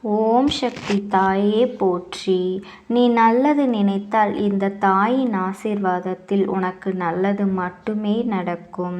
ஓம் சக்தி தாயே போற்றி. நீ நல்லது நினைத்தால் இந்த தாயின் ஆசீர்வாதத்தில் உனக்கு நல்லது மட்டுமே நடக்கும்.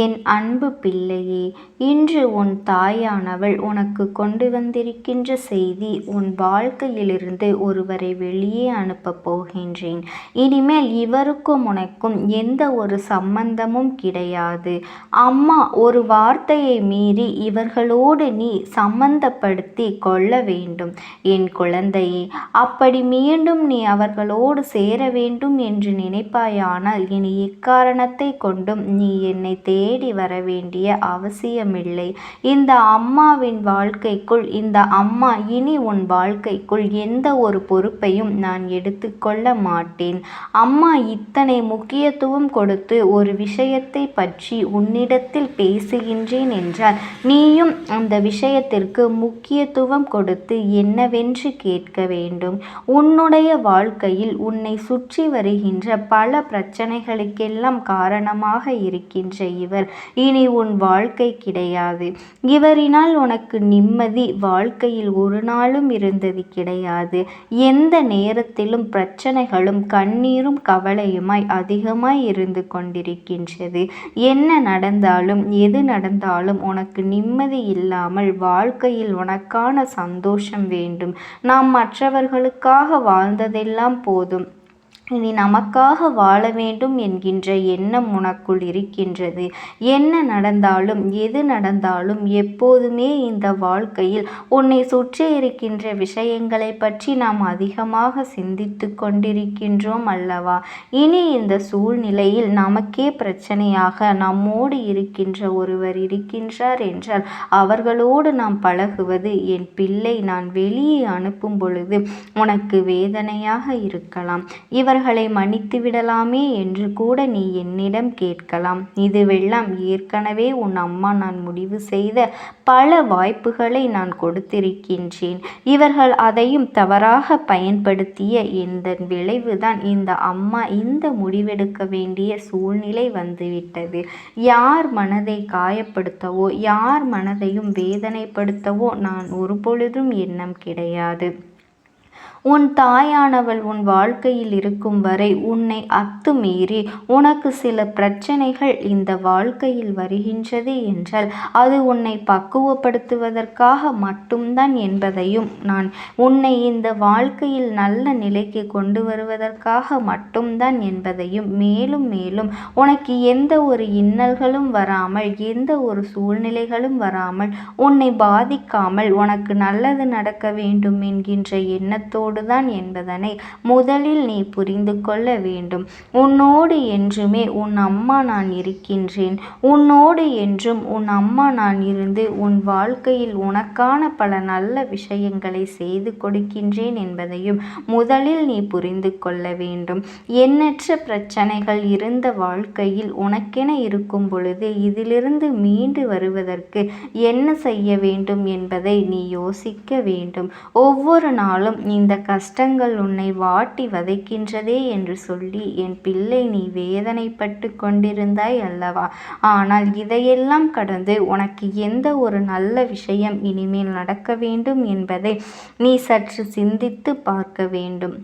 என் அன்பு பிள்ளையே, இன்று உன் தாயானவள் உனக்கு கொண்டு வந்திருக்கின்ற செய்தி, உன் வாழ்க்கையிலிருந்து ஒருவரை வெளியே அனுப்பப் போகின்றேன். இனிமேல் இவருக்கும் உனக்கும் எந்த ஒரு சம்பந்தமும் கிடையாது. அம்மா ஒரு வார்த்தையை மீறி இவர்களோடு நீ சம்பந்தப்படுத்தி கொள்ள வேண்டும். என் குழந்தையே, அப்படி மீண்டும் நீ அவர்களோடு சேர வேண்டும் என்று நினைப்பாயானால் இனி எக்காரணத்தை கொண்டும் நீ என்னை தேடி வர வேண்டிய அவசியமில்லை. இந்த அம்மாவின் வாழ்க்கைக்குள், இந்த அம்மா இனி உன் வாழ்க்கைக்குள் எந்த ஒரு பொறுப்பையும் நான் எடுத்துக்கொள்ள மாட்டேன். அம்மா இத்தனை முக்கியத்துவம் கொடுத்து ஒரு விஷயத்தை பற்றி உன்னிடத்தில் பேசுகின்றேன் என்றால் நீயும் அந்த விஷயத்திற்கு முக்கியத்துவம் கொடுத்து என்னவென்று கேட்க வேண்டும். உன்னுடைய வாழ்க்கையில் உன்னை சுற்றி வருகின்ற பல பிரச்சனைகளுக்கெல்லாம் காரணமாக இருக்கின்ற இவர் இனி உன் வாழ்க்கை கிடையாது. இவரினால் உனக்கு நிம்மதி வாழ்க்கையில் ஒரு நாளும் இருந்தது கிடையாது. எந்த நேரத்திலும் பிரச்சனைகளும் கண்ணீரும் கவலையுமாய் அதிகமாய் இருந்து கொண்டிருக்கின்றது. என்ன நடந்தாலும் எது நடந்தாலும் உனக்கு நிம்மதி இல்லாமல் வாழ்க்கையில் உனக்கான சந்தோஷம் வேண்டும். நாம் மற்றவர்களுக்காக வாழ்ந்ததெல்லாம் போதும், இனி நமக்காக வாழ வேண்டும் என்கின்ற எண்ணம் உனக்குள் இருக்கின்றது. என்ன நடந்தாலும் எது நடந்தாலும் எப்போதுமே இந்த வாழ்க்கையில் உன்னை சுற்றி இருக்கின்ற விஷயங்களை பற்றி நாம் அதிகமாக சிந்தித்து கொண்டிருக்கின்றோம் அல்லவா? இனி இந்த சூழ்நிலையில் நமக்கே பிரச்சனையாக நம்மோடு இருக்கின்ற ஒருவர் இருக்கின்றார் என்றால் அவர்களோடு நாம் பழகுவது என் பிள்ளை நான் வெளியே அனுப்பும் பொழுது உனக்கு வேதனையாக இருக்கலாம். இவர்களை மன்னித்து விடலாமே என்று கூட நீ என்னிடம் கேட்கலாம். இதுவெல்லாம் ஏற்கனவே உன் அம்மா நான் முடிவு செய்த பல வாய்ப்புகளை நான் கொடுத்திருக்கின்றேன். இவர்கள் அதையும் தவறாக பயன்படுத்திய இந்த விளைவுதான் இந்த அம்மா இந்த முடிவெடுக்க வேண்டிய சூழ்நிலை வந்துவிட்டது. யார் மனதை காயப்படுத்தவோ யார் மனதையும் வேதனைப்படுத்தவோ நான் ஒருபொழுதும் எண்ணம் கிடையாது. உன் தாயானவள் உன் வாழ்க்கையில் இருக்கும் வரை உன்னை அத்துமீறி உனக்கு சில பிரச்சனைகள் இந்த வாழ்க்கையில் வருகின்றது என்றால் அது உன்னை பக்குவப்படுத்துவதற்காக மட்டும்தான் என்பதையும், நான் உன்னை இந்த வாழ்க்கையில் நல்ல நிலைக்கு கொண்டு வருவதற்காக மட்டும்தான் என்பதையும், மேலும் மேலும் உனக்கு எந்த ஒரு இன்னல்களும் வராமல் எந்த ஒரு சூழ்நிலைகளும் வராமல் உன்னை பாதிக்காமல் உனக்கு நல்லது நடக்க வேண்டும் என்கின்ற எண்ணத்தோடு தான் என்பதனை முதலில் நீ புரிந்து கொள்ள வேண்டும். உன்னோடு என்றுமே உன் அம்மா நான் இருக்கின்றேன். உன்னோடு என்றும் உன் அம்மா நான் இருந்து உன் வாழ்க்கையில் உனக்கான பல நல்ல விஷயங்களை செய்து கொடுக்கின்றேன் என்பதையும் முதலில் நீ புரிந்து கொள்ள வேண்டும். எண்ணற்ற பிரச்சனைகள் இருந்த வாழ்க்கையில் உனக்கென இருக்கும் பொழுது இதிலிருந்து மீண்டு வருவதற்கு என்ன செய்ய வேண்டும் என்பதை நீ யோசிக்க வேண்டும். ஒவ்வொரு நாளும் இந்த கஷ்டங்கள் உன்னை வாட்டி வதைக்கின்றதே என்று சொல்லி என் பிள்ளை நீ வேதனைப்பட்டு கொண்டிருந்தாய் அல்லவா? ஆனால் இதையெல்லாம் கடந்து உனக்கு எந்த ஒரு நல்ல விஷயம் இனிமேல் நடக்க வேண்டும் என்பதை நீ சற்று சிந்தித்து பார்க்க வேண்டும்.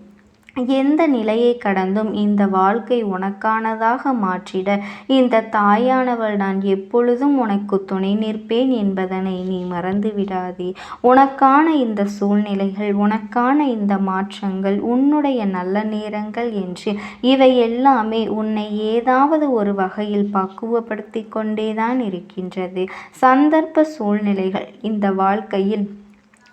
எந்த நிலையை கடந்தும் இந்த வாழ்க்கை உனக்கானதாக மாற்றிட இந்த தாயானவள் நான் எப்பொழுதும் உனக்கு துணை நிற்பேன் என்பதனை நீ மறந்து விடாதே. உனக்கான இந்த சூழ்நிலைகள், உனக்கான இந்த மாற்றங்கள், உன்னுடைய நல்ல நேரங்கள் என்று இவை எல்லாமே உன்னை ஏதாவது ஒரு வகையில் பக்குவப்படுத்தி கொண்டேதான் இருக்கின்றது. சந்தர்ப்ப சூழ்நிலைகள் இந்த வாழ்க்கையில்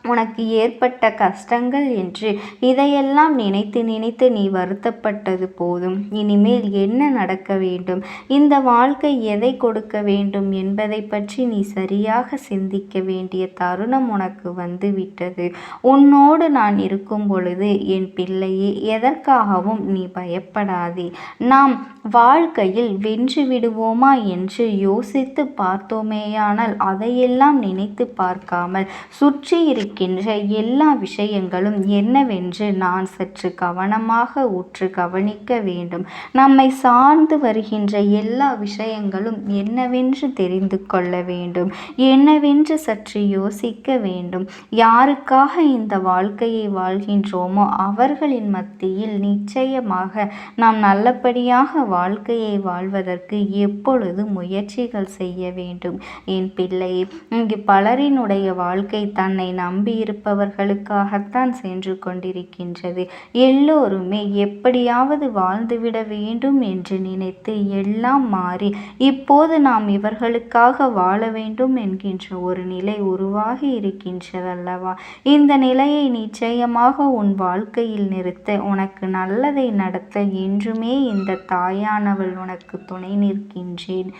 உனக்கு ஏற்பட்ட கஷ்டங்கள் என்று இதையெல்லாம் நினைத்து நினைத்து நீ வருத்தப்பட்டது போதும். இனிமேல் என்ன நடக்க வேண்டும், இந்த வாழ்க்கை எதை கொடுக்க வேண்டும் என்பதை பற்றி நீ சரியாக சிந்திக்க வேண்டிய தருணம் உனக்கு வந்துவிட்டது. உன்னோடு நான் இருக்கும் பொழுது என் பிள்ளையே எதற்காகவும் நீ பயப்படாதே. நாம் வாழ்க்கையில் வென்று விடுவோமா என்று யோசித்து பார்த்தோமேயானால் அதையெல்லாம் நினைத்து பார்க்காமல் சுற்றி இருக்கின்ற எல்லா விஷயங்களும் என்னவென்று நான் சற்று கவனமாக உற்று கவனிக்க வேண்டும். நம்மை சார்ந்து வருகின்ற எல்லா விஷயங்களும் என்னவென்று தெரிந்து கொள்ள வேண்டும். என்னவென்று சற்று யோசிக்க வேண்டும். யாருக்காக இந்த வாழ்க்கையை வாழ்கின்றோமோ அவர்களின் மத்தியில் நிச்சயமாக நாம் நல்லபடியாக வாழ்க்கையை வாழ்வதற்கு எப்பொழுது முயற்சிகள் செய்ய வேண்டும். என் பிள்ளையே, இங்கு பலரினுடைய வாழ்க்கை தன்னை நம்பியிருப்பவர்களுக்காகத்தான் சென்று கொண்டிருக்கின்றது. எல்லோருமே எப்படியாவது வாழ்ந்துவிட வேண்டும் என்று நினைத்து எல்லாம் மாறி இப்போது நாம் இவர்களுக்காக வாழ வேண்டும் என்கின்ற ஒரு நிலை உருவாகி இருக்கின்றதல்லவா? இந்த நிலையை நிச்சயமாக உன் வாழ்க்கையில் நிறுத்த, உனக்கு நல்லதை நடத்த என்றுமே இந்த தாயானவள் உனக்கு துணை நிற்கின்றேன்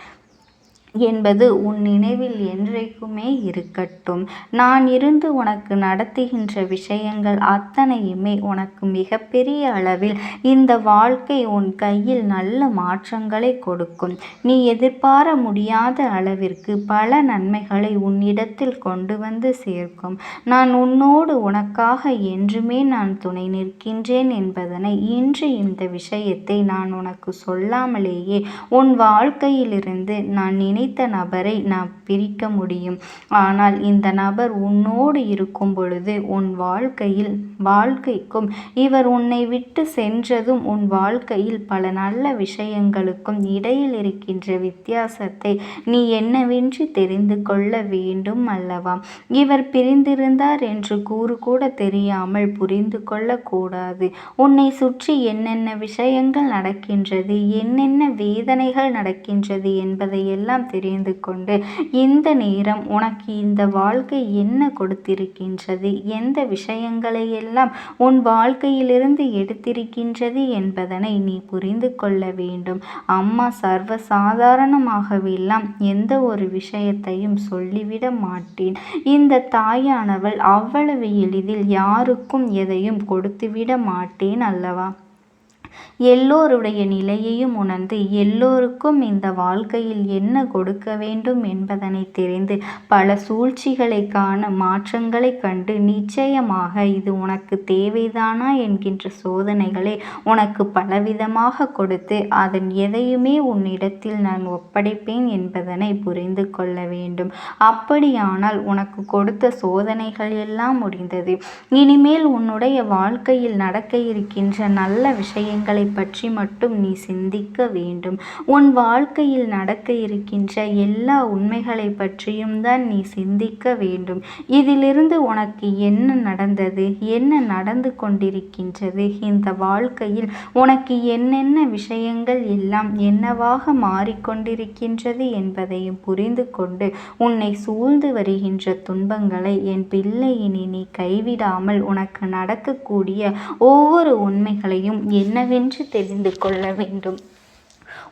என்பது உன் நினைவில் என்றைக்குமே இருக்கட்டும். நான் இருந்து உனக்கு நடத்துகின்ற விஷயங்கள் அத்தனையுமே உனக்கு மிகப்பெரிய அளவில் இந்த வாழ்க்கை உன் கையில் நல்ல மாற்றங்களை கொடுக்கும். நீ எதிர்பார முடியாத அளவிற்கு பல நன்மைகளை உன்னிடத்தில் கொண்டு வந்து சேர்க்கும். நான் உன்னோடு உனக்காக என்றுமே நான் துணை நிற்கின்றேன் என்பதனை இன்று இந்த விஷயத்தை நான் உனக்கு சொல்லாமலேயே உன் வாழ்க்கையிலிருந்து நான் நினைத்த நபரை நான் பிரிக்க முடியும். ஆனால் இந்த நபர் உன்னோடு இருக்கும் பொழுது உன் வாழ்க்கைக்கும் இவர் உன்னை விட்டு சென்றதும் உன் வாழ்க்கையில் பல நல்ல விஷயங்களுக்கும் இடையில் இருக்கின்ற வித்தியாசத்தை நீ என்னவென்று தெரிந்து கொள்ள வேண்டும் அல்லவா? இவர் பிரிந்திருந்தார் என்று கூறு கூட தெரியாமல் புரிந்து கொள்ளக்கூடாது. உன்னை சுற்றி என்னென்ன விஷயங்கள் நடக்கின்றது, என்னென்ன வேதனைகள் நடக்கின்றது என்பதையெல்லாம் தெரிந்து கொண்டு இந்த நேரம் உனக்கு இந்த வாழ்க்கை என்ன கொடுத்திருக்கின்றது, எந்த விஷயங்களை எல்லாம் உன் வாழ்க்கையிலிருந்து எடுத்திருக்கின்றது என்பதனை நீ புரிந்து கொள்ள வேண்டும். அம்மா சர்வசாதாரணமாகவெல்லாம் எந்த ஒரு விஷயத்தையும் சொல்லிவிட மாட்டேன். இந்த தாயானவள் அவ்வளவு எளிதில் யாருக்கும் எதையும் கொடுத்துவிட மாட்டேன் அல்லவா? எல்லோருடைய நிலையையும் உணர்ந்து எல்லோருக்கும் இந்த வாழ்க்கையில் என்ன கொடுக்க வேண்டும் என்பதனை தெரிந்து பல சூழ்ச்சிகளை காண மாற்றங்களை கண்டு நிச்சயமாக இது உனக்கு தேவைதானா என்கின்ற சோதனைகளை உனக்கு பலவிதமாக கொடுத்து அதன் எதையுமே உன்னிடத்தில் நான் ஒப்படைப்பேன் என்பதனை புரிந்து கொள்ள வேண்டும். அப்படியானால் உனக்கு கொடுத்த சோதனைகள் எல்லாம் முடிந்தது. இனிமேல் உன்னுடைய வாழ்க்கையில் நடக்க இருக்கின்ற நல்ல விஷயங்களை பற்றி மட்டும் நீ சிந்திக்க வேண்டும். உன் வாழ்க்கையில் நடக்க இருக்கின்ற எல்லா உண்மைகளை பற்றியும் தான் நீ சிந்திக்க வேண்டும். இதிலிருந்து உனக்கு என்ன நடந்தது, என்ன நடந்து கொண்டிருக்கின்றது, இந்த வாழ்க்கையில் உனக்கு என்னென்ன விஷயங்கள் எல்லாம் என்னவாக மாறிக்கொண்டிருக்கின்றது என்பதையும் புரிந்து கொண்டு உன்னை சூழ்ந்து வருகின்ற துன்பங்களை என் பிள்ளை இனி நீ கைவிடாமல் உனக்கு நடக்கக்கூடிய ஒவ்வொரு உண்மைகளையும் என்னவென்று தெரிந்து கொள்ள வேண்டும்.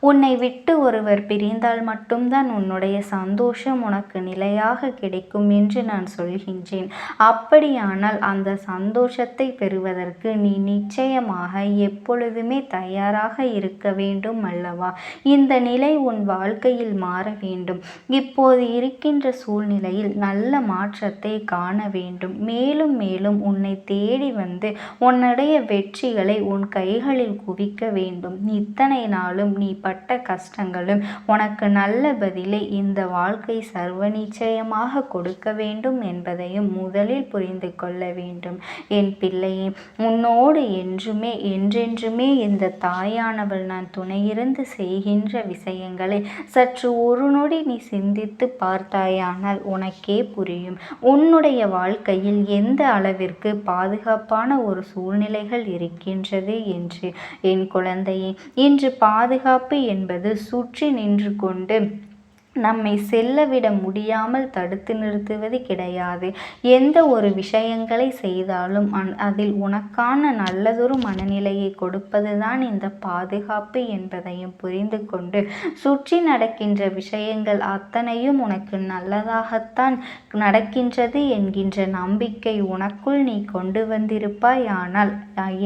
உன்னை விட்டு ஒருவர் பிரிந்தால் மட்டும்தான் உன்னுடைய சந்தோஷம் உனக்கு நிலையாக கிடைக்கும் என்று நான் சொல்கின்றேன். அப்படியானால் அந்த சந்தோஷத்தை பெறுவதற்கு நீ நிச்சயமாக எப்பொழுதுமே தயாராக இருக்க வேண்டும் அல்லவா? இந்த நிலை உன் வாழ்க்கையில் மாற வேண்டும். இப்போது இருக்கின்ற சூழ்நிலையில் நல்ல மாற்றத்தை காண வேண்டும். மேலும் மேலும் உன்னை தேடி வந்து உன்னுடைய வெற்றிகளை உன் கைகளில் குவிக்க வேண்டும். இத்தனை நாளும் நீ பட்ட கஷ்டங்களும் உனக்கு நல்ல பதிலை இந்த வாழ்க்கை சர்வ நிச்சயமாக கொடுக்க வேண்டும் என்பதையும் முதலில் புரிந்து கொள்ள வேண்டும். என் பிள்ளையே, உன்னோடு என்றென்றுமே இந்த தாயானவள் நான் துணையிருந்து செய்கின்ற விஷயங்களை சற்று ஒரு நொடி நீ சிந்தித்து பார்த்தாயானால் உனக்கே புரியும். உன்னுடைய வாழ்க்கையில் எந்த அளவிற்கு பாதுகாப்பான ஒரு சூழ்நிலைகள் இருக்கின்றது என்று. என் குழந்தையே, இன்று பாதுகாப்பு என்பது சுற்றி நின்று கொண்டு நம்மை செல்லவிட முடியாமல் தடுத்து நிறுத்துவது கிடையாது. எந்த ஒரு விஷயங்களை செய்தாலும் அதில் உனக்கான நல்லதொரு மனநிலையை கொடுப்பதுதான் இந்த பாதுகாப்பு என்பதையும் புரிந்து கொண்டு சுற்றி நடக்கின்ற விஷயங்கள் அத்தனையும் உனக்கு நல்லதாகத்தான் நடக்கின்றது என்கின்ற நம்பிக்கை உனக்குள் நீ கொண்டு வந்திருப்பாய். ஆனால்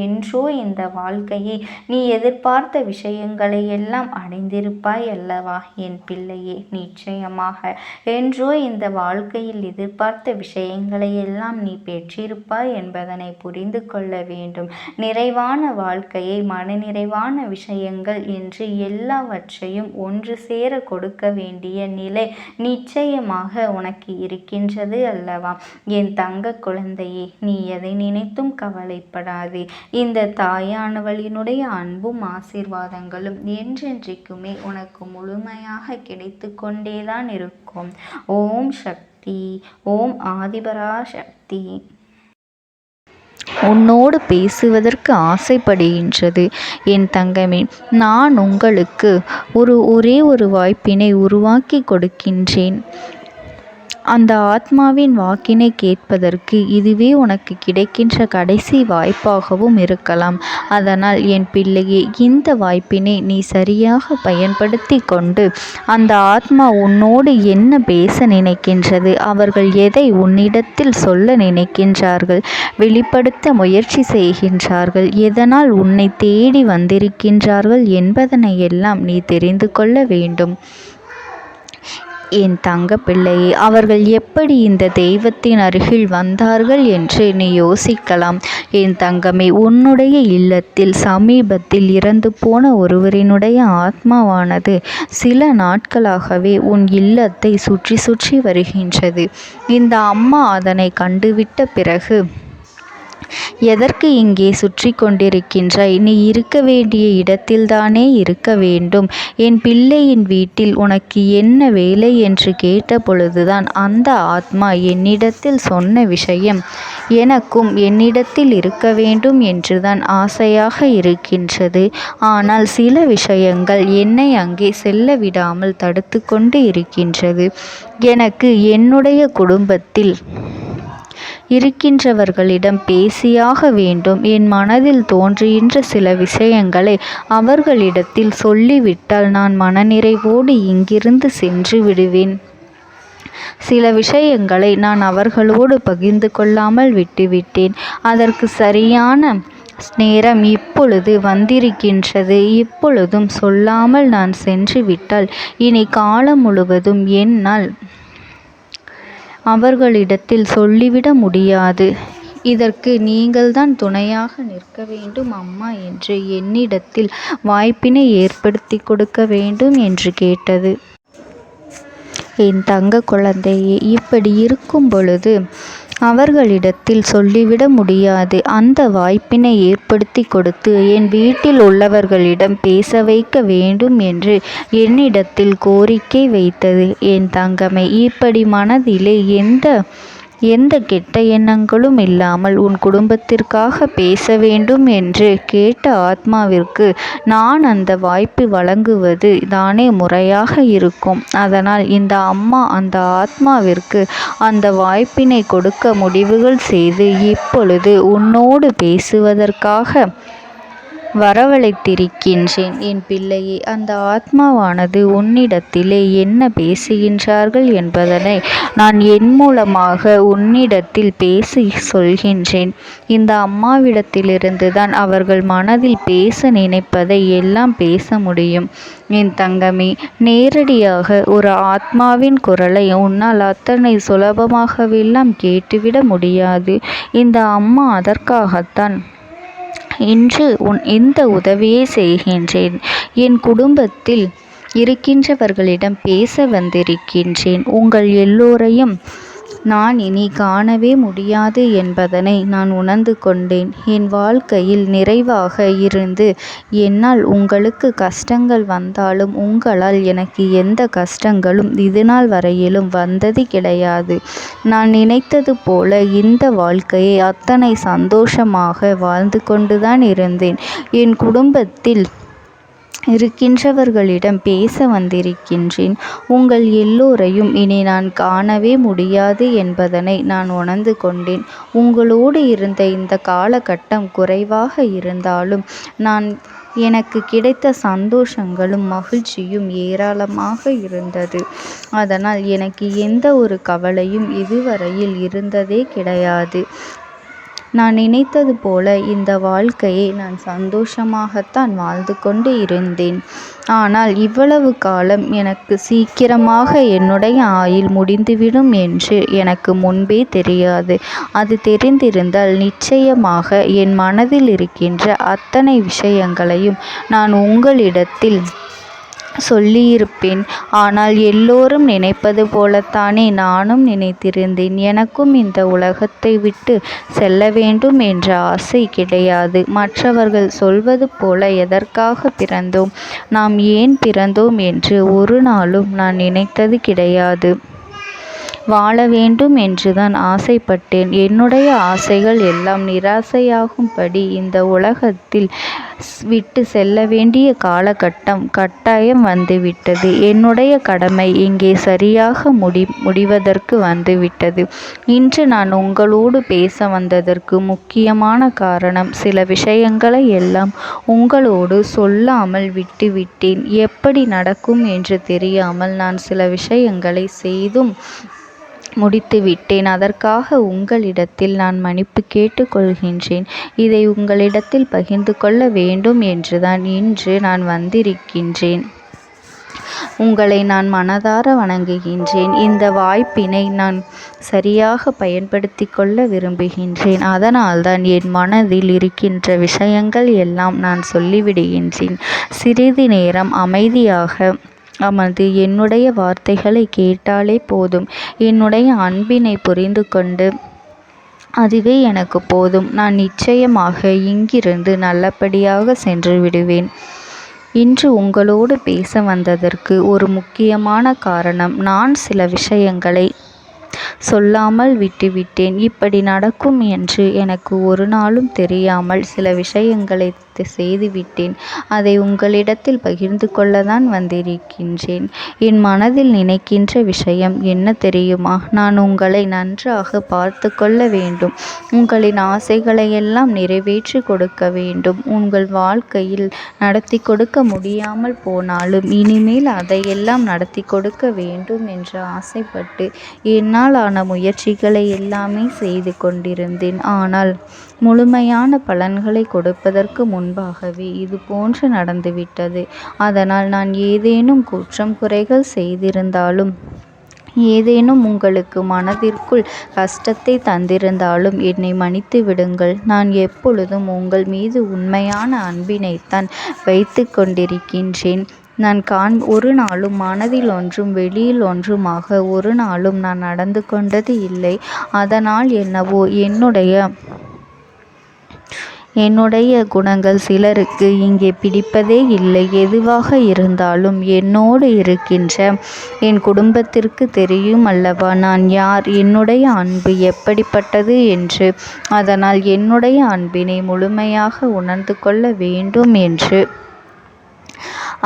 என்றோ இந்த வாழ்க்கையை நீ எதிர்பார்த்த விஷயங்களை எல்லாம் அடைந்திருப்பாய் அல்லவா? என் பிள்ளையே, நீ நிச்சயமாக என்றோ இந்த வாழ்க்கையில் எதிர்பார்த்த விஷயங்களை எல்லாம் நீ பெற்றிருப்பாய் என்பதனை புரிந்து கொள்ள வேண்டும். நிறைவான வாழ்க்கையை, மனநிறைவான விஷயங்கள் என்று எல்லாவற்றையும் ஒன்று சேர கொடுக்க வேண்டிய நிலை நிச்சயமாக உனக்கு இருக்கின்றது அல்லவா? என் தங்க குழந்தையே, நீ எதை நினைத்தும் கவலைப்படாதே. இந்த தாயானவளினுடைய அன்பும் ஆசீர்வாதங்களும் என்றென்றைக்குமே உனக்கு முழுமையாக கிடைத்து கொண்டேதான் இருக்கும். ஓம் சக்தி. ஓம் ஆதிபரா சக்தி. உன்னோடு பேசுவதற்கு ஆசைப்படுகின்றது என் தங்கமே. நான் உங்களுக்கு ஒரே ஒரு வாய்ப்பினை உருவாக்கி கொடுக்கின்றேன். அந்த ஆத்மாவின் வாக்கினை கேட்பதற்கு இதுவே உனக்கு கிடைக்கின்ற கடைசி வாய்ப்பாகவும் இருக்கலாம். அதனால் என் பிள்ளையே, இந்த வாய்ப்பினை நீ சரியாக பயன்படுத்தி கொண்டு அந்த ஆத்மா உன்னோடு என்ன பேச நினைக்கின்றது, அவர்கள் எதை உன்னிடத்தில் சொல்ல நினைக்கின்றார்கள், வெளிப்படுத்த முயற்சி செய்கின்றார்கள், எதனால் உன்னை தேடி வந்திருக்கின்றார்கள் என்பதனை எல்லாம் நீ தெரிந்து கொள்ள வேண்டும். என் தங்க பிள்ளையே, அவர்கள் எப்படி இந்த தெய்வத்தின் அருகில் வந்தார்கள் என்று நீ யோசிக்கலாம். என் தங்கமே, உன்னுடைய இல்லத்தில் சமீபத்தில் இறந்து போன ஒருவரினுடைய ஆத்மாவானது சில நாட்களாகவே உன் இல்லத்தை சுற்றி சுற்றி வருகின்றது. இந்த அம்மா அதனை கண்டுவிட்ட பிறகு, எதற்கு இங்கே சுற்றி கொண்டிருக்கின்றாய்? நீ இருக்க வேண்டிய இடத்தில்தானே இருக்க வேண்டும். என் பிள்ளையின் வீட்டில் உனக்கு என்ன வேலை என்று கேட்ட பொழுதுதான் அந்த ஆத்மா என்னிடத்தில் சொன்ன விஷயம், எனக்கும் என்னிடத்தில் இருக்க வேண்டும் என்றுதான் ஆசையாக இருக்கின்றது. ஆனால் சில விஷயங்கள் என்னை அங்கே செல்ல விடாமல் தடுத்து கொண்டு இருக்கின்றது. எனக்கு என்னுடைய குடும்பத்தில் இருக்கின்றவர்களிடம் பேசியாக வேண்டும். என் மனதில் தோன்றுகின்ற சில விஷயங்களை அவர்களிடத்தில் சொல்லிவிட்டால் நான் மனநிறைவோடு இங்கிருந்து சென்று விடுவேன். சில விஷயங்களை நான் அவர்களோடு பகிர்ந்து கொள்ளாமல் விட்டுவிட்டேன். அதற்கு சரியான நேரம் இப்பொழுது வந்திருக்கின்றது. இப்பொழுதும் சொல்லாமல் நான் சென்று விட்டால் இனி காலம் முழுவதும் என்னால் அவர்களிடத்தில் சொல்லிவிட முடியாது. இதற்கு நீங்கள்தான் துணையாக நிற்க வேண்டும் அம்மா என்று என்னிடத்தில் வாய்ப்பினை ஏற்படுத்தி கொடுக்க வேண்டும் என்று கேட்டது. என் தங்க குழந்தையே, இப்படி இருக்கும் பொழுது அவர்களிடத்தில் சொல்லிவிட முடியாது. அந்த வாய்ப்பினை ஏற்படுத்தி கொடுத்து என் வீட்டில் உள்ளவர்களிடம் பேச வைக்க வேண்டும் என்று என்னிடத்தில் கோரிக்கை வைத்தது. என் தங்கமே, இப்படி மனதிலே எந்த கெட்ட எண்ணங்களும் இல்லாமல் உன் குடும்பத்திற்காக பேச வேண்டும் என்று கேட்ட ஆத்மாவிற்கு நான் அந்த வாய்ப்பு வழங்குவது தானே முறையாக இருக்கும். அதனால் இந்த அம்மா அந்த ஆத்மாவிற்கு அந்த வாய்ப்பினை கொடுக்க முடிவுகள் செய்து இப்பொழுது உன்னோடு பேசுவதற்காக வரவழைத்திருக்கின்றேன். என் பிள்ளையே, அந்த ஆத்மாவானது உன்னிடத்திலே என்ன பேசுகின்றார்கள் என்பதனை நான் என் மூலமாக உன்னிடத்தில் பேசி சொல்கின்றேன். இந்த அம்மாவிடத்திலிருந்து தான் அவர்கள் மனதில் பேச நினைப்பதை எல்லாம் பேச முடியும். என் தங்கமே, நேரடியாக ஒரு ஆத்மாவின் குரலை உன்னால் அத்தனை சுலபமாகவெல்லாம் கேட்டுவிட முடியாது. இந்த அம்மா அதற்காகத்தான் இன்று இந்த உதவியை செய்கின்றேன். என் குடும்பத்தில் இருக்கின்றவர்களிடம் பேச வந்திருக்கின்றேன். உங்கள் எல்லோரையும் நான் இனி காணவே முடியாது என்பதனை நான் உணர்ந்து கொண்டேன். என் வாழ்க்கையில் நிறைவாக இருந்து என்னால் உங்களுக்கு கஷ்டங்கள் வந்தாலும் உங்களால் எனக்கு எந்த கஷ்டங்களும் இதுநாள் வரையிலும் வந்தது கிடையாது. நான் நினைத்தது போல இந்த வாழ்க்கையை அத்தனை சந்தோஷமாக வாழ்ந்து கொண்டுதான் இருந்தேன். என் குடும்பத்தில் இருக்கின்றவர்களிடம் பேச வந்திருக்கின்றேன். உங்கள் எல்லோரையும் இனி நான் காணவே முடியாது என்பதனை நான் உணர்ந்து கொண்டேன். உங்களோடு இருந்த இந்த காலகட்டம் குறைவாக இருந்தாலும் எனக்கு கிடைத்த சந்தோஷங்களும் மகிழ்ச்சியும் ஏராளமாக இருந்தது. அதனால் எனக்கு எந்த ஒரு கவலையும் இதுவரையில் இருந்ததே கிடையாது. நான் நினைத்தது போல இந்த வாழ்க்கையை நான் சந்தோஷமாகத்தான் வாழ்ந்து கொண்டு இருந்தேன். ஆனால் இவ்வளவு காலம் எனக்கு சீக்கிரமாக என்னுடைய ஆயுள் முடிந்துவிடும் என்று எனக்கு முன்பே தெரியாது. அது தெரிந்திருந்தால் நிச்சயமாக என் மனதில் இருக்கின்ற அத்தனை விஷயங்களையும் நான் உங்களிடத்தில் சொல்லியிருப்பேன். ஆனால் எல்லோரும் நினைப்பது போலத்தானே நானும் நினைத்திருந்தேன். எனக்கும் இந்த உலகத்தை விட்டு செல்ல வேண்டும் என்ற ஆசை கிடையாது. மற்றவர்கள் சொல்வது போல எதற்காக பிறந்தோம், நாம் ஏன் பிறந்தோம் என்று ஒரு நாளும் நான் நினைத்தது கிடையாது. வாழ வேண்டும் என்றுதான் ஆசைப்பட்டேன். என்னுடைய ஆசைகள் எல்லாம் நிராசையாகும்படி இந்த உலகத்தில் விட்டு செல்ல வேண்டிய காலகட்டம் கட்டாயம் வந்துவிட்டது. என்னுடைய கடமை இங்கே சரியாக முடிவதற்கு வந்துவிட்டது. இன்று நான் உங்களோடு பேச வந்ததற்கு முக்கியமான காரணம், சில விஷயங்களை எல்லாம் உங்களோடு சொல்லாமல் விட்டுவிட்டேன். எப்படி நடக்கும் என்று தெரியாமல் நான் சில விஷயங்களை செய்தும் முடித்துவிட்டேன். அதற்காக உங்களிடத்தில் நான் மன்னிப்பு கேட்டுக்கொள்கின்றேன். இதை உங்களிடத்தில் பகிர்ந்து கொள்ள வேண்டும் என்றுதான் இன்று நான் வந்திருக்கின்றேன். உங்களை நான் மனதார வணங்குகின்றேன். இந்த வாய்ப்பினை நான் சரியாக பயன்படுத்தி கொள்ள விரும்புகின்றேன். அதனால்தான் என் மனதில் இருக்கின்ற விஷயங்கள் எல்லாம் நான் சொல்லிவிடுகின்றேன். சிறிது நேரம் அமைதியாக அமர்ந்து என்னுடைய வார்த்தைகளை கேட்டாலே போதும். என்னுடைய அன்பினை புரிந்து கொண்டு அதுவே எனக்கு போதும். நான் நிச்சயமாக இங்கிருந்து நல்லபடியாக சென்று விடுவேன். இன்று உங்களோடு பேச வந்ததற்கு ஒரு முக்கியமான காரணம், நான் சில விஷயங்களை சொல்லாமல் விட்டுவிட்டேன். இப்படி நடக்கும் என்று எனக்கு ஒரு நாளும் தெரியாமல் சில விஷயங்களை செய்துவிட்டேன். அதை உங்களிடத்தில் பகிர்ந்து கொள்ளத்தான் வந்திருக்கின்றேன். என் மனதில் நினைக்கின்ற விஷயம் என்ன தெரியுமா? நான் உங்களை நன்றாக பார்த்து கொள்ள வேண்டும். உங்களின் ஆசைகளை எல்லாம் நிறைவேற்றி கொடுக்க வேண்டும். உங்கள் வாழ்க்கையில் நடத்தி கொடுக்க முடியாமல் போனாலும் இனிமேல் அதையெல்லாம் நடத்தி கொடுக்க வேண்டும் என்று ஆசைப்பட்டு என்னால் ஆன முயற்சிகளை எல்லாமே செய்து கொண்டிருந்தேன். ஆனால் முழுமையான பலன்களை கொடுப்பதற்கு முன்பாகவே இது போன்று நடந்துவிட்டது. அதனால் நான் ஏதேனும் குற்றம் குறைகள் செய்திருந்தாலும், ஏதேனும் உங்களுக்கு மனதிற்குள் கஷ்டத்தை தந்திருந்தாலும் என்னை மன்னித்து விடுங்கள். நான் எப்பொழுதும் உங்கள் மீது உண்மையான அன்பினைத்தான் வைத்து கொண்டிருக்கின்றேன். நான் ஒரு நாளும் மனதில் ஒன்றும் வெளியில் ஒன்றுமாக ஒரு நாளும் நான் நடந்து கொண்டது இல்லை. அதனால் என்னவோ என்னுடைய குணங்கள் சிலருக்கு இங்கே பிடிப்பதே இல்லை. எதுவாக இருந்தாலும் என்னோடு இருக்கின்ற என் குடும்பத்திற்கு தெரியும் அல்லவா நான் யார், என்னுடைய அன்பு எப்படிப்பட்டது என்று. அதனால் என்னுடைய அன்பினை முழுமையாக உணர்ந்து கொள்ள வேண்டும் என்று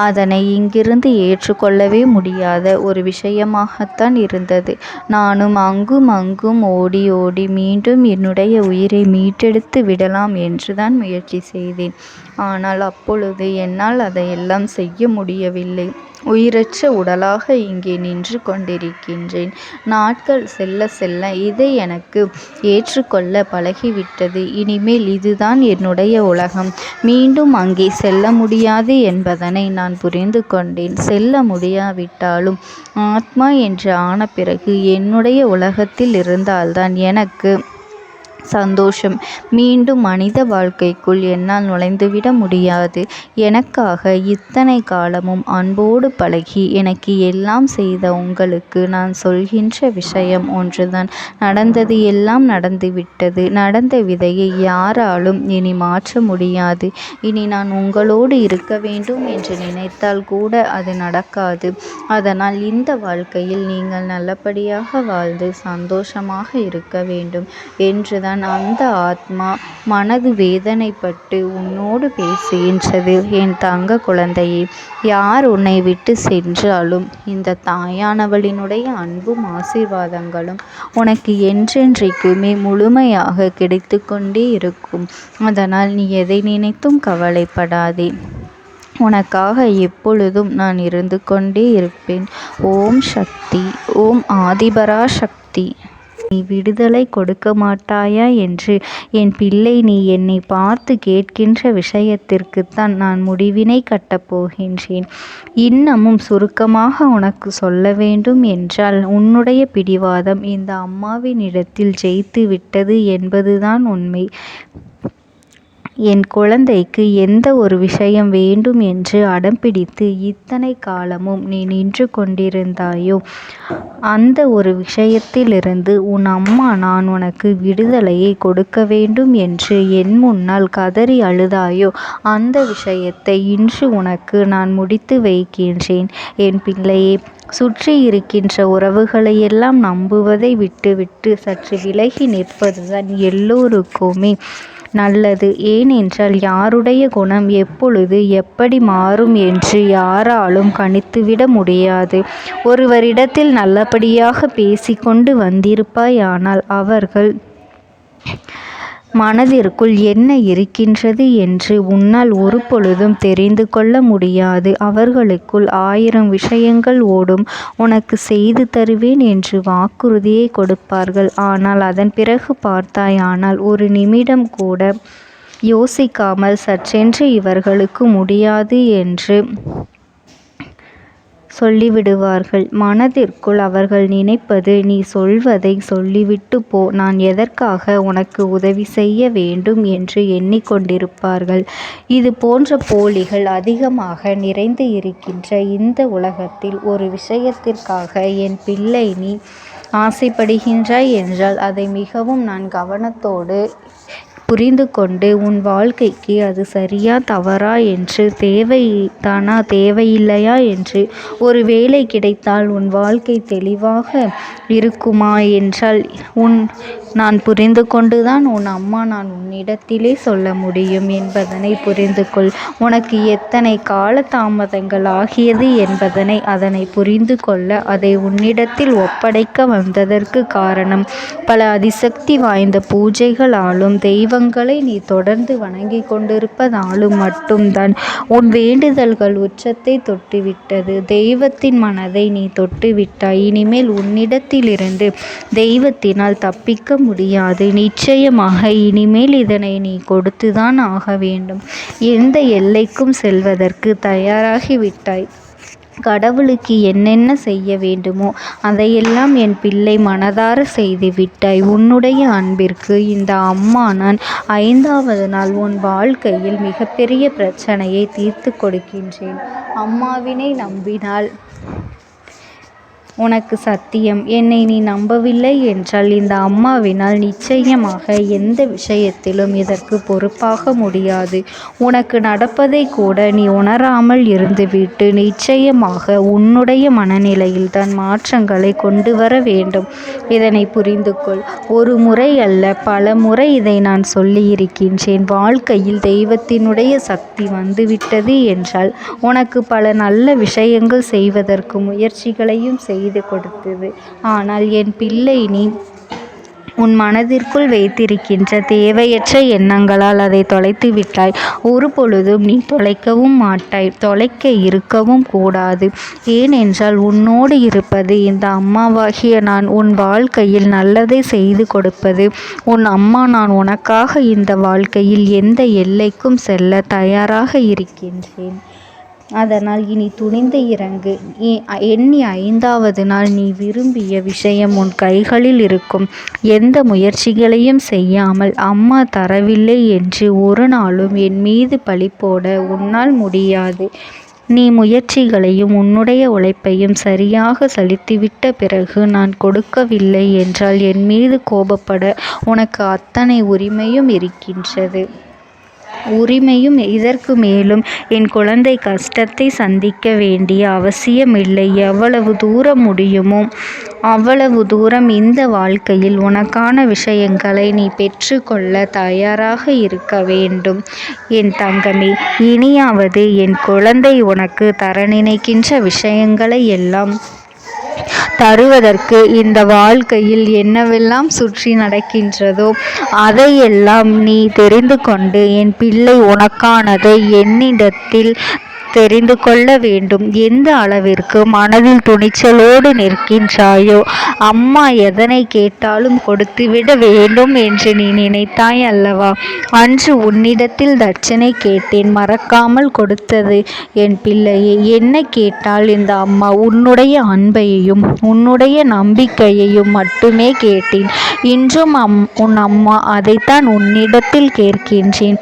அதனை இங்கிருந்து ஏற்றுக்கொள்ளவே முடியாத ஒரு விஷயமாகத்தான் இருந்தது. நானும் அங்கும் அங்கும் ஓடி ஓடி மீண்டும் என்னுடைய உயிரை மீட்டெடுத்து விடலாம் என்றுதான் முயற்சி செய்தேன். ஆனால் அப்பொழுது என்னால் அதையெல்லாம் செய்ய முடியவில்லை. உயிரற்ற உடலாக இங்கே நின்று கொண்டிருக்கின்றேன். நாட்கள் செல்ல செல்ல இதை எனக்கு ஏற்றுக்கொள்ள பழகிவிட்டது. இனிமேல் இதுதான் என்னுடைய உலகம். மீண்டும் அங்கே செல்ல முடியாது என்பதனை நான் புரிந்து கொண்டேன். செல்ல முடியாவிட்டாலும் ஆத்மா என்று ஆன பிறகு என்னுடைய உலகத்தில் இருந்தால்தான் எனக்கு சந்தோஷம். மீண்டும் மனித வாழ்க்கைக்குள் என்னால் நுழைந்துவிட முடியாது. எனக்காக இத்தனை காலமும் அன்போடு பழகி எனக்கு எல்லாம் செய்த உங்களுக்கு நான் சொல்கின்ற விஷயம் ஒன்றுதான். நடந்தது எல்லாம் நடந்துவிட்டது. நடந்த விதையை யாராலும் இனி மாற்ற முடியாது. இனி நான் உங்களோடு இருக்க வேண்டும் என்று நினைத்தால் கூட அது நடக்காது. அதனால் இந்த வாழ்க்கையில் நீங்கள் நல்லபடியாக வாழ்ந்து சந்தோஷமாக இருக்க வேண்டும் என்றுதான் அந்த ஆத்மா மனது வேதனைப்பட்டு உன்னோடு பேசுகின்றது. என் தங்க குழந்தையே, யார் உன்னை விட்டு சென்றாலும் இந்த தாயானவளினுடைய அன்பும் ஆசீர்வாதங்களும் உனக்கு என்றென்றைக்குமே முழுமையாக கிடைத்து கொண்டே இருக்கும். அதனால் நீ எதை நினைத்தும் கவலைப்படாதே. உனக்காக எப்பொழுதும் நான் இருந்து கொண்டே இருப்பேன். ஓம் சக்தி. ஓம் ஆதிபரா சக்தி. விடுதலை கொடுக்க மாட்டாயா என்று என் பிள்ளை, நீ என்னை பார்த்து கேட்கின்ற விஷயத்திற்குத்தான் நான் முடிவினை கட்டப் போகின்றேன். இன்னமும் சுருக்கமாக உனக்கு சொல்ல வேண்டும் என்றால், உன்னுடைய பிடிவாதம் இந்த அம்மாவினிடத்தில் ஜெயித்து விட்டது என்பதுதான் உண்மை. என் குழந்தைக்கு எந்த ஒரு விஷயம் வேண்டும் என்று அடம்பிடித்து இத்தனை காலமும் நீ நின்று கொண்டிருந்தாயோ, அந்த ஒரு விஷயத்திலிருந்து உன் அம்மா நான் உனக்கு விடுதலையை கொடுக்க வேண்டும் என்று என் முன்னால் கதறி அழுதாயோ, அந்த விஷயத்தை இன்று உனக்கு நான் முடித்து வைக்கின்றேன். என் பிள்ளையே, சுற்றி இருக்கின்ற உறவுகளையெல்லாம் நம்புவதை விட்டுவிட்டு சற்று விலகி நிற்பதுதான் எல்லோருக்குமே நல்லது. ஏனென்றால் யாருடைய குணம் எப்பொழுது எப்படி மாறும் என்று யாராலும் கணித்துவிட முடியாது. ஒருவரிடத்தில் நல்லபடியாக பேசிக்கொண்டு வந்திருப்பாயானால் அவர்கள் மனதிற்குள் என்ன இருக்கின்றது என்று உன்னால் ஒரு பொழுதும் தெரிந்து கொள்ள முடியாது. அவர்களுக்குள் 1000 விஷயங்கள் ஓடும். உனக்கு செய்து தருவேன் என்று வாக்குறுதியை கொடுப்பார்கள். ஆனால் அதன் பிறகு பார்த்தாயானால் ஒரு நிமிடம் கூட யோசிக்காமல் சற்றென்று இவர்களுக்கு முடியாது என்று சொல்லிவிடுவார்கள். மனதிற்குள் அவர்கள் நினைப்பது, நீ சொல்வதை சொல்லிவிட்டு போ, நான் எதற்காக உனக்கு உதவி செய்ய வேண்டும் என்று எண்ணிக்கொண்டிருப்பார்கள். இது போன்ற போலிகள் அதிகமாக நிறைந்து இருக்கின்ற இந்த உலகத்தில் ஒரு விஷயத்திற்காக என் பிள்ளை நீ ஆசைப்படுகின்றாய் என்றால் அதை மிகவும் நான் கவனத்தோடு புரிந்து கொண்டு உன் வாழ்க்கைக்கு அது சரியா தவறா என்று, தேவைதானா தேவையில்லையா என்று, ஒரு வேலை கிடைத்தால் உன் வாழ்க்கை தெளிவாக இருக்குமா என்றால் நான் புரிந்து கொண்டுதான் உன் அம்மா நான் உன்னிடத்திலே சொல்ல முடியும் என்பதனை புரிந்து கொள். உனக்கு எத்தனை கால தாமதங்கள் ஆகியது என்பதனை அதனை புரிந்து கொள்ள அதை உன்னிடத்தில் ஒப்படைக்க வந்ததற்கு காரணம், பல அதிசக்தி வாய்ந்த பூஜைகளாலும் தெய்வங்களை நீ தொடர்ந்து வணங்கி கொண்டிருப்பதாலும் மட்டும்தான் உன் வேண்டுதல்கள் உச்சத்தை தொட்டுவிட்டது. தெய்வத்தின் மனதை நீ தொட்டுவிட்டாய். இனிமேல் உன்னிடத்திலிருந்து தெய்வத்தினால் தப்பிக்க முடியாது. நிச்சயமாக இனிமேல் இதனை நீ கொடுத்துதான் ஆக வேண்டும். எந்த எல்லைக்கும் செல்வதற்கு தயாராகிவிட்டாய். கடவுளுக்கு என்னென்ன செய்ய வேண்டுமோ அதையெல்லாம் என் பிள்ளை மனதார செய்து விட்டாய். உன்னுடைய அன்பிற்கு இந்த அம்மா நான் 5வது நாள் உன் வாழ்க்கையில் மிகப்பெரிய பிரச்சனையை தீர்த்து கொடுக்கின்றேன். அம்மாவினை நம்பினால் உனக்கு சத்தியம். என்னை நீ நம்பவில்லை என்றால் இந்த அம்மாவினால் நிச்சயமாக எந்த விஷயத்திலும் இதற்கு பொறுப்பாக முடியாது. உனக்கு நடப்பதை கூட நீ உணராமல் இருந்துவிட்டு நிச்சயமாக உன்னுடைய மனநிலையில் தான் மாற்றங்களை கொண்டு வர வேண்டும். இதனை புரிந்து கொள். ஒரு முறை அல்ல, பல முறை இதை நான் சொல்லியிருக்கின்றேன். வாழ்க்கையில் தெய்வத்தினுடைய சக்தி வந்துவிட்டது என்றால் உனக்கு பல நல்ல விஷயங்கள் செய்வதற்கு முயற்சிகளையும் செய்து கொடுத்தது. ஆனால் என் பிள்ளை, நீ உன் மனதிற்குள் வைத்திருக்கின்ற தேவையற்ற எண்ணங்களால் அதை தொலைத்து விட்டாய். ஒரு பொழுதும் நீ தொலைக்கவும் மாட்டாய். தொலைக்க இருக்கவும் கூடாது. ஏனென்றால் உன்னோடு இருப்பது இந்த அம்மாவாகிய நான். உன் வாழ்க்கையில் நல்லதை செய்து கொடுப்பது உன் அம்மா நான். உனக்காக இந்த வாழ்க்கையில் எந்த எல்லைக்கும் செல்ல தயாராக இருக்கின்றேன். அதனால் இனி துணிந்து இறங்கு. எண்ணி 5வது நாள் நீ விரும்பிய விஷயம் உன் கைகளில் இருக்கும். எந்த முயற்சிகளையும் செய்யாமல் அம்மா தரவில்லை என்று ஒரு நாளும் என் மீது பழி போட உன்னால் முடியாது. நீ முயற்சிகளையும் உன்னுடைய உழைப்பையும் சரியாக செலுத்திவிட்ட பிறகு நான் கொடுக்கவில்லை என்றால் என் மீது கோபப்பட உனக்கு அத்தனை உரிமையும் இருக்கின்றது. இதற்கு மேலும் என் குழந்தை கஷ்டத்தை சந்திக்க வேண்டிய அவசியமில்லை. எவ்வளவு தூரம் முடியுமோ அவ்வளவு தூரம் இந்த வாழ்க்கையில் உனக்கான விஷயங்களை நீ பெற்றுக்கொள்ள தயாராக இருக்க வேண்டும். என் தங்கமே, இனியாவது என் குழந்தை உனக்கு தர நினைக்கின்ற விஷயங்களை எல்லாம் தருவதற்கு இந்த வாழ்க்கையில் என்னவெல்லாம் சுற்றி நடக்கின்றதோ அதையெல்லாம் நீ தெரிந்து கொண்டு என் பிள்ளை உனக்கானதை என்னிடத்தில் தெரிந்து கொள்ள வேண்டும். எந்த அளவிற்கு மனதில் துணிச்சலோடு நிற்கின்றாயோ, அம்மா எதனை கேட்டாலும் கொடுத்துவிட வேண்டும் என்று நீ நினைத்தாய் அல்லவா? அன்று உன்னிடத்தில் தட்சணை கேட்டேன், மறக்காமல் கொடுத்தது என் பிள்ளையே. என்ன கேட்டால் இந்த அம்மா? உன்னுடைய அன்பையும் உன்னுடைய நம்பிக்கையையும் மட்டுமே கேட்டேன். இன்றும் உன் அம்மா அதைத்தான் உன்னிடத்தில் கேட்கின்றேன்.